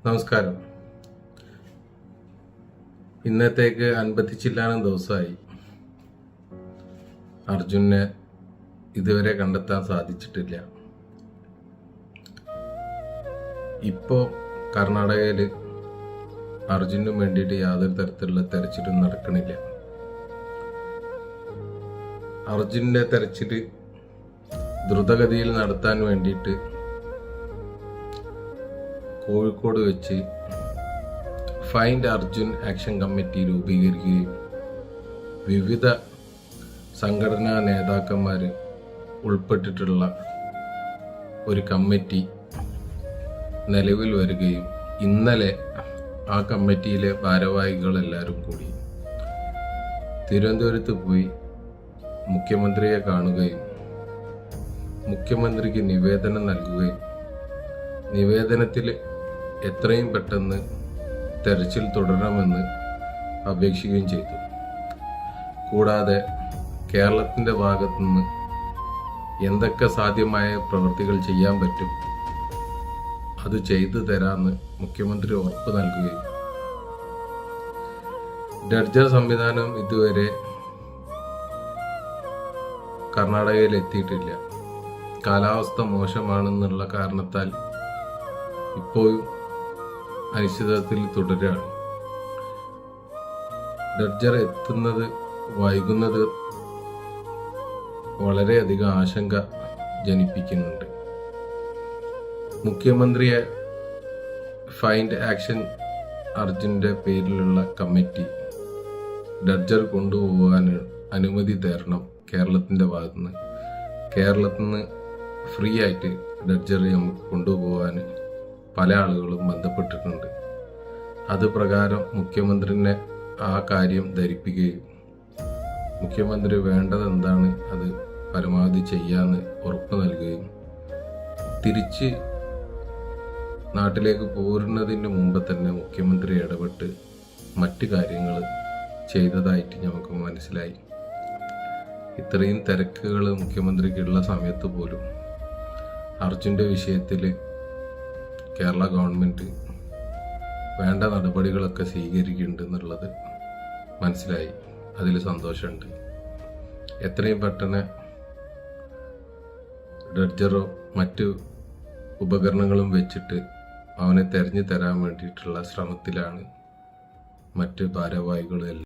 നമസ്കാരം. ഇന്നത്തേക്ക് 50 ദിവസമായി അർജുനെ ഇതുവരെ കണ്ടെത്താൻ സാധിച്ചിട്ടില്ല. ഇപ്പോൾ കർണാടകയിൽ അർജുനും വേണ്ടിയിട്ട് യാതൊരു തരത്തിലുള്ള തെരച്ചിലും നടക്കണില്ല. അർജുൻ്റെ തെരച്ചിൽ ദ്രുതഗതിയിൽ നടത്താൻ വേണ്ടിയിട്ട് കോഴിക്കോട് വെച്ച് ഫൈൻഡ് അർജുൻ ആക്ഷൻ കമ്മിറ്റി രൂപീകരിക്കുകയും വിവിധ സംഘടനാ നേതാക്കന്മാർ ഉൾപ്പെട്ടിട്ടുള്ള ഒരു കമ്മിറ്റി നിലവിൽ വരികയും ഇന്നലെ ആ കമ്മിറ്റിയിലെ ഭാരവാഹികളെല്ലാവരും കൂടി തിരുവനന്തപുരത്ത് പോയി മുഖ്യമന്ത്രിയെ കാണുകയും മുഖ്യമന്ത്രിക്ക് നിവേദനം നൽകുകയും നിവേദനത്തിൽ എത്രയും പെട്ടെന്ന് തെരച്ചിൽ തുടരണമെന്ന് അപേക്ഷിക്കുകയും ചെയ്തു. കൂടാതെ കേരളത്തിൻ്റെ ഭാഗത്തുനിന്ന് എന്തൊക്കെ സാധ്യമായ പ്രവൃത്തികൾ ചെയ്യാൻ പറ്റും അത് ചെയ്തു തരാമെന്ന് മുഖ്യമന്ത്രി ഉറപ്പ് നൽകുകയും ഡഡ്ജർ സംവിധാനം ഇതുവരെ കർണാടകയിൽ എത്തിയിട്ടില്ല. കാലാവസ്ഥ മോശമാണെന്നുള്ള കാരണത്താൽ ഇപ്പോഴും അനിശ്ചിതത്വത്തിൽ തുടരുകയാണ്. ഡഡ്ജർ എത്തുന്നത് വൈകുന്നത് വളരെയധികം ആശങ്ക ജനിപ്പിക്കുന്നുണ്ട്. മുഖ്യമന്ത്രിയെ ഫൈൻഡ് ആക്ഷൻ അർജുൻ്റെ പേരിലുള്ള കമ്മിറ്റി ഡഡ്ജർ കൊണ്ടുപോകാൻ അനുമതി തരണം കേരളത്തിൻ്റെ ഭാഗത്തുനിന്ന്. കേരളത്തിൽ നിന്ന് ഫ്രീ ആയിട്ട് ഡഡ്ജറെ നമുക്ക് കൊണ്ടുപോകാൻ പല ആളുകളും ബന്ധപ്പെട്ടിട്ടുണ്ട്. അത് പ്രകാരം മുഖ്യമന്ത്രിനെ ആ കാര്യം ധരിപ്പിക്കുകയും മുഖ്യമന്ത്രി വേണ്ടത് എന്താണ് അത് പരമാവധി ചെയ്യാമെന്ന് ഉറപ്പ് നൽകുകയും തിരിച്ച് നാട്ടിലേക്ക് പോരുന്നതിന് മുമ്പ് തന്നെ മുഖ്യമന്ത്രി ഇടപെട്ട് മറ്റു കാര്യങ്ങൾ ചെയ്തതായിട്ട് നമുക്ക് മനസ്സിലായി. ഇത്രയും തിരക്കുകൾ മുഖ്യമന്ത്രിക്കുള്ള സമയത്ത് പോലും അർജുൻ്റെ വിഷയത്തിൽ കേരള ഗവൺമെൻറ് വേണ്ട നടപടികളൊക്കെ സ്വീകരിക്കുന്നുണ്ട് എന്നുള്ളത് മനസ്സിലായി. അതിൽ സന്തോഷമുണ്ട്. എത്രയും പെട്ടെന്ന് ഡഡ്ജറോ മറ്റു ഉപകരണങ്ങളും വെച്ചിട്ട് അവനെ തെരഞ്ഞു തരാൻ വേണ്ടിയിട്ടുള്ള ശ്രമത്തിലാണ് മറ്റ് ഭാരവാഹികളും.